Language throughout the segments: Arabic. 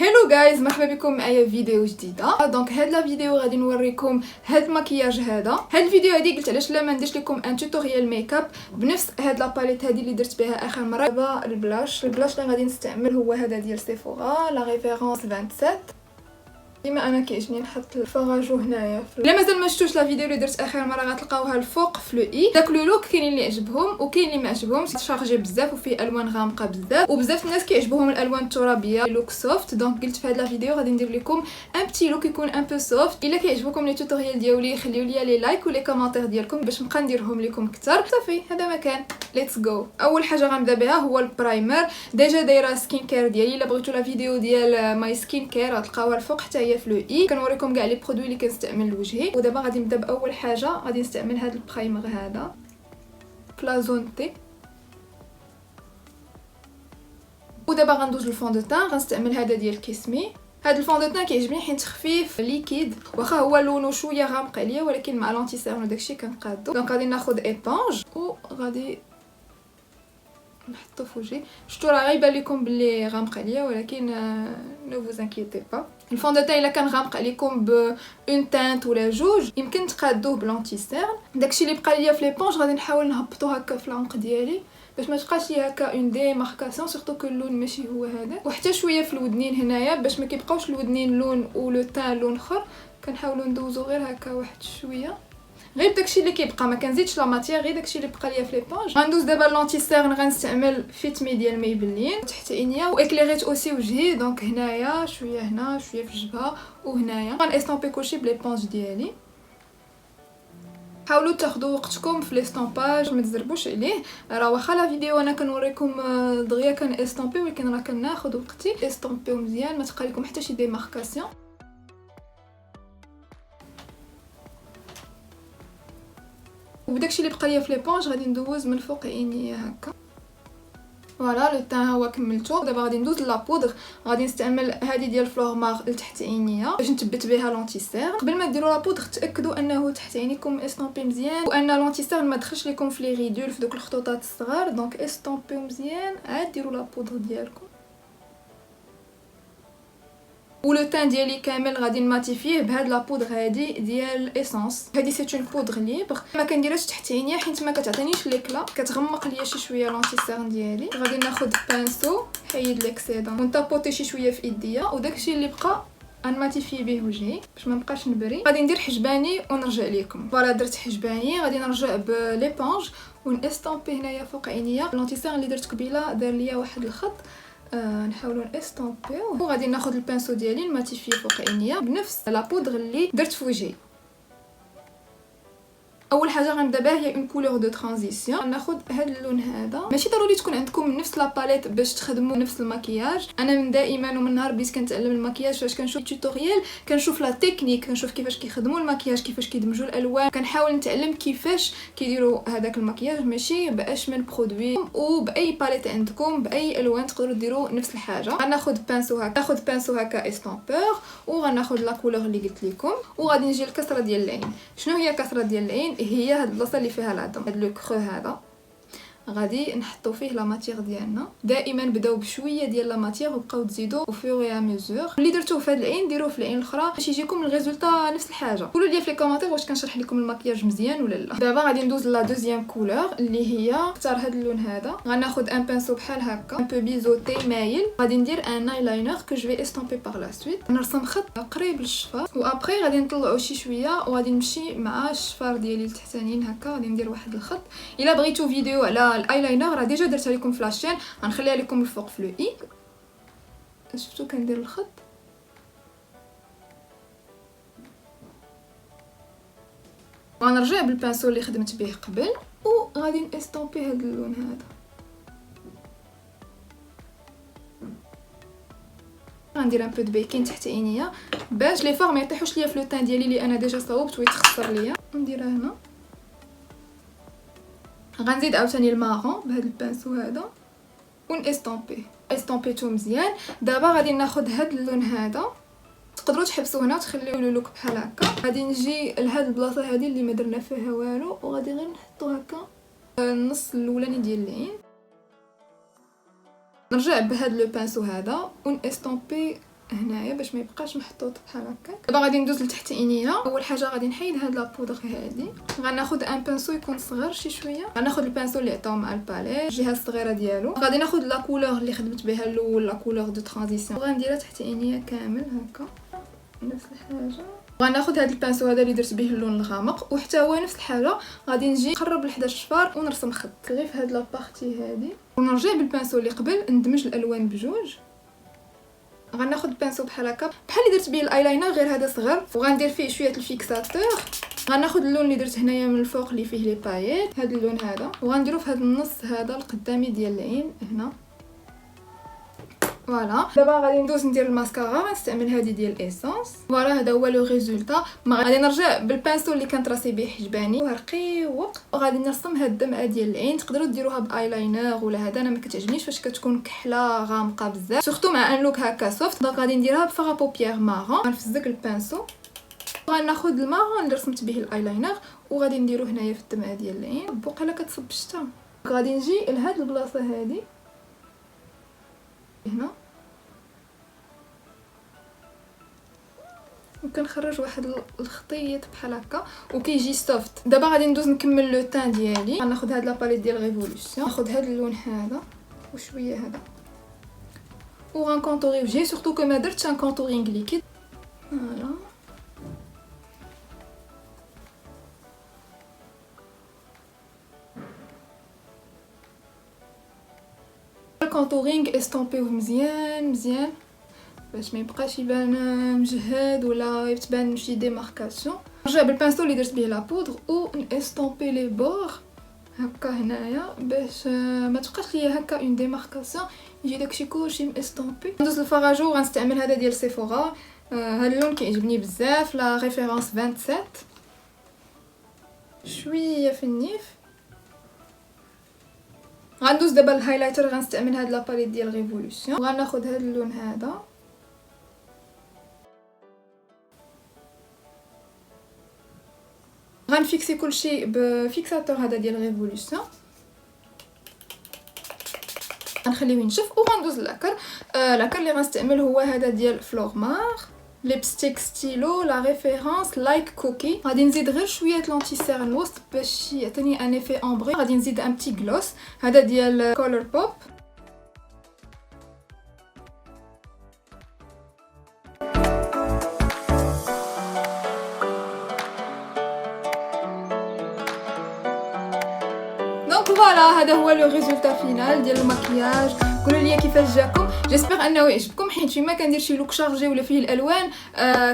هلو جايز، مرحبا بكم معايا في فيديو جديده. دونك هاد لا فيديو غادي نوريكم هاد المكياج هذا. هاد الفيديو هادي قلت علاش لا ما نديرش لكم ان توتوريال ميك اب بنفس هاد لا باليت هادي اللي درت بها اخر مره. دابا البلاش اللي غادي نستعمل هو هذا ديال سيفورا لا ريفيرونس 27. ديما انا كيعجبني نحط الفراجو هنايا. الا مازال ما شفتوش لا فيديو اللي درت اخر مره غتلقاوها الفوق في لو اي. داك لو لوك كاينين اللي عجبهم وكاين اللي ما عجبهمش، شارجي بزاف وفيه الوان غامقه بزاف، وبزاف الناس كيعجبهم الالوان الترابيه لوك سوفت. دونك قلت في هاد لا فيديو غادي ندير لكم ان بتي لوك يكون ان بو سوفت. الا كيعجبكم لي توتوريال ديالي خليو لي لي لايك ولي كومونتير ديالكم باش نبقى نديرهم لكم اكثر. صافي هذا مكان ليتس جو. اول حاجه غنبدا بها هو البرايمر. ديجا دايره سكين كير ديالي، الا بغيتو لا فيديو ديال ماي سكين كير غتلقاوها الفوق حتى هي في لو اي. كنوريكم كاع لي برودوي اللي كنستعمل لوجهي. ودابا غادي نبدا باول حاجه، غادي نستعمل هذا البرايمر هذا بلازونتي. ودابا غندوز للفون دو تان. غنستعمل هذا ديال كيسمي. هذا الفون دو تان كيعجبني حيت خفيف ليكيد، واخا هو لونه شويه غامق عليا ولكن مع لونتي سيرم وداكشي كنقادو. دونك غادي ناخذ ايبونج وغادي نحطو في وجهي. شفتوا راه غيبان لكم بلي غامق عليا ولكن نو فوز انكيتي با. الفون دو تان الا كان غامق عليكم ب اون تانت ولا جوج يمكن تقادوه بلونتي سيرم. داكشي اللي بقى ليا في ليبونج غادي نحاول نهبطو هكا في العمق ديالي باش ما تبقاش لي هكا اون ديماركاسيون، سورتو كو اللون ماشي هو هذا. وحتى شويه في الودنين هنايا باش ما كيبقاوش الودنين لون ولو تان لون اخر. كنحاولوا ندوزو غير هكا واحد شويه، غير داكشي اللي كيبقى، ما كنزيدش لا ماتيير، غير داكشي اللي بقى ليا في ليبونج. غندوز دابا لونتي سيرن. غنستعمل فيت مي ديال ميبلين تحت عينيا واكليريت اوسي وجهي. دونك هنايا شويه، هنا شويه في الجبهه وهنايا. غنستامبي كلشي بليبونج ديالي. حاولوا تاخذوا وقتكم في ليستامباج، ما تزربوش عليه. راه واخا لا فيديو انا كنوريكم دغيا كنستامبي ولكن راه كناخذ وقتي. استامبيو مزيان ما تبقى لكم حتى شي ديماركاسيون. وداكشي اللي بقى ليا في ليبونج غادي ندوز من فوق عينيا هكا. فوالا لو تان هو كملتو. دابا غادي ندوز لا بودغ. غادي نستعمل هذه ديال فلورمار لتحت عينيا باش نثبت بها لونتي سير. قبل ما ديروا لا بودغ تاكدوا انه تحت عينيكم استامبي مزيان وان لونتي سير ما دخلش لكم في لي ريدول في دوك الخطوطات الصغار. دونك استامبيو مزيان عاد ديروا لا بودغ ديالكم. ولو تان ديالي كامل غادي نماتيفيه بهاد لا بودغ هادي ديال ايسونس. هادي سي اون بودغ ليبر، ما كنديرهاش تحت عينيا حيت ما كتعطينيش ليكلا، كتغمق ليا شي شويه لونتي سيرن ديالي. غادي ناخذ بانسو حيد ليكسيدون ونطابوطي شي شويه في ايديا وداكشي اللي بقى غنماتيفيه به وجهي باش ما نبقاش نبري. غادي ندير حجباني ونرجع لكم. فوالا درت حجباني. غادي نرجع بليبونج ونستامبي هنايا فوق عينيا. لونتي سيرن اللي درت قبيله دار ليا واحد الخط، نحاولوا نستامبيو. وغادي ناخذ البانسو ديالي نماتيفيه فوق عينيا بنفس لا بودغ اللي درت في وجهي. اول حاجه غنبدا بها هي اون كولور دو ترانزيسيون. غناخذ هذا اللون هذا. ماشي ضروري تكون عندكم نفس لا باليت باش تخدموا نفس المكياج. انا من دائما ومن نهار بديت كنتعلم المكياج فاش كنشوف توتوريال كنشوف لا تكنيك، كنشوف كيفاش كيخدموا المكياج، كيفاش كيدمجوا الالوان. كنحاول نتعلم كيفاش كيديروا هذاك المكياج ماشي باش من برودوي. وباي باليت عندكم باي الوان تقدروا ديروا نفس الحاجه. غناخذ بانسو هكا، ناخذ بانسو هكا استامبور وغناخذ لا كولور اللي قلت لكم. وغادي نجي الكسره ديال العين. شنو هي الكسره ديال العين؟ هي هاد البلاصه اللي فيها العظم، هاد لو كرو هذا غادي نحطو فيه لا ماتيير ديالنا. دائما بداو بشويه ديال لا ماتيير وبقاو تزيدوا او فور اي ميزور. اللي درتوه في هاد العين ديروه في العين الاخرى باش يجيكم الريزولطا نفس الحاجه. قولوا لي في لي كومونتير واش كنشرح لكم المكياج مزيان ولا لا. دابا غادي ندوز لا دوزيام كولور اللي هي اختار هاد اللون هذا. غناخذ ان بانسو بحال هكا ان بو بيزوتي مايل. غادي ندير ان ايلاينر كو جو في استامبي بار لا سويت. نرسم خط قريب للشفار وابري غادي نطلعو شي شويه وغادي نمشي مع الشفار ديالي التحتانيين هكا. غادي ندير واحد الخط. الا بغيتو فيديو على الايلاينر راه ديجا درتها لكم في لاشين، غنخليها لكم الفوق في لو اي. شفتوا كندير الخط. غنرجع بالبانسو اللي خدمت به قبل وغادي نستامبي هذا اللون هذا. غندير ان بو دو بيكين تحت عينيا باش لي فار ما يطيحوش ليا في لو تان ديالي اللي انا ديجا صاوبت ويتخسر ليا. نديرها هنا. غنزيد عاوتاني المارون بهذا البانسو هذا ونستامبي. استامبيتو مزيان. دابا غادي ناخذ هذا اللون هذا. تقدروا تحبسوا هنا تخليو له لوك بحال هكا. غادي نجي لهاد البلاصه هذه اللي ما درنا فيها والو وغادي غير نحطو هكا النص الاولاني ديال العين. نرجع بهذا لو بانسو هذا ونستامبي هنايا باش ما يبقاش محطوط بحال هكاك. دابا غادي ندوز للتحتانيه. اول حاجه غادي نحيد هاد لابودغ هادي. غناخذ ان بانسو يكون صغير شي شويه. غناخذ البانسو اللي عطاو مع الباليت الجهه الصغيره ديالو. غادي ناخذ لا كولور اللي خدمت بها الاول، لا كولور دو ترانزيسيون، وغنديرها تحتانيه كامل هكا نفس الحاجه. غناخذ هاد البانسو هذا اللي درت به اللون الغامق وحتى هو نفس الحاجه. غادي نجي نقرب ل 11 شفار ونرسم خط غير في هاد لابارتي هادي، ونرجع بالبانسو اللي قبل ندمج الالوان بجوج. غناخذ البانسو بحال هكا بحال اللي درت به الايلاينر غير هذا صغر، وغندير فيه شويه الفيكساتور. غناخذ اللون اللي درت هنايا من الفوق اللي فيه لي بايت، هذا اللون هذا، وغنديرو في هذا النص هذا القدامي ديال العين هنا. فوالا دابا غادي ندوز ندير الماسكارا. غنستعمل هذه ديال ايسونس. فوالا هذا هو لو ريزولطا. غادي نرجع بالبانسو اللي كنت راسي به حجباني ورقيق، وغادي نرسم هاد الدمعه ديال العين. تقدروا ديروها بايلاينر ولا هذا، انا ما كتعجبنيش فاش كتكون كحله غامقه بزاف، سورتو مع ان لوك هكا سوفت. دونك غادي نديرها بفارا بوبيير مارون. غنفزك البانسو، غناخذ المارون اللي رسمت به الايلاينر وغادي نديرو هنايا في الدمعه ديال العين. بقيله كتصب الشتا. غادي نجي لهاد البلاصه هذه هنا وكنخرج واحد الخطيط بحال هكا وكيجي سوفت. دابا غادي ندوز نكمل لو تان ديالي. غناخذ هاد لاباليت ديال ريفولوسيون، ناخذ هاد اللون هذا وشويه هذا وغنكونطوري وجهي، سورتو كو ما درتش ان كونطورينغ ليكيد. فوالا الكونطورينغ استومبيوه مزيان مزيان باش ما يبقاش يبان مجهد ولا تبان شي ديماركاسيون. نرجع بالبانسو اللي درت به لا بودر و نستومبي لي بور هكا هنايا باش ما تبقاش ليا هكا اون ديماركاسيون، يجي داكشي كلشي مستومبي. ندوز للفراجو. غنستعمل هذا ديال سيفورا. هذا اللون كيعجبني بزاف، لا ريفيرونس 27 شويه في النيف. غندوز دابا الهايلايتر. غنستعمل هاد لاباليت ديال ريفولوسيون. غناخذ هاد اللون هذا غنفيكسي كلشي بفيكساتور هذا ديال ريفولوسيون. غنخليه ينشف وغندوز لاكر. لاكر اللي غنستعمل هو هذا ديال فلورمار ليبستيك ستيلو لا ريفيرونس لايك كوكي. غادي نزيد غير شويه لونتيسير الوسط باش يعطيني ان ايفي امبري. غادي نزيد ان بتي غلوس هذا ديال كولر بوب. فوالا هذا هو لو ريزولطا فينال ديال المكياج. قولوا لي كيفاش جاكم. جيسبر انه يعجبكم، حيت فيما كندير شي لوك شارجي ولا فيه الالوان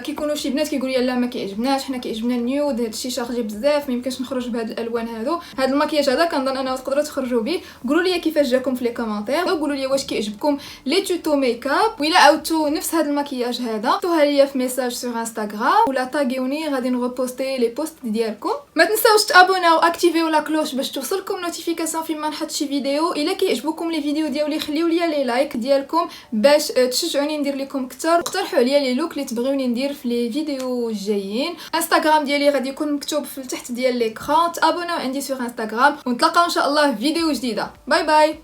كيكونوا شي بنات كيقولوا لا ما كيعجبناش، حنا كيعجبنا النيود، هادشي شارجي بزاف ما يمكنش نخرج بهاد الالوان هادو. هاد المكياج هذا كنظن انه تقدروا تخرجوا به. قولوا لي كيفاش جاكم في لي كومونتير، وقولوا لي واش كيعجبكم لي توتو ميكاب، ولا عاودتوا نفس هاد المكياج هذا عطوها ليا في ميساج سور انستغرام ولا طاغيوني، غادي نغوبوستي لي بوست ديالكم. ما تنساوش تابوناو واكتيفيو لا كلوش باش توصلكم نوتيفيكاسيون فيما نحط شي فيديو. الا كيعجبوكم لي فيديو ديالي خليو لي لي لايك ديالكم باش تشجعوني ندير لكم اكثر. اقترحوا عليا لي لوك اللي تبغيوني ندير في لي فيديو الجايين. انستغرام ديالي غادي يكون مكتوب في التحت ديال ليكران. تابوناو عندي سور انستغرام ونتلاقاو ان شاء الله في فيديو جديده. باي باي.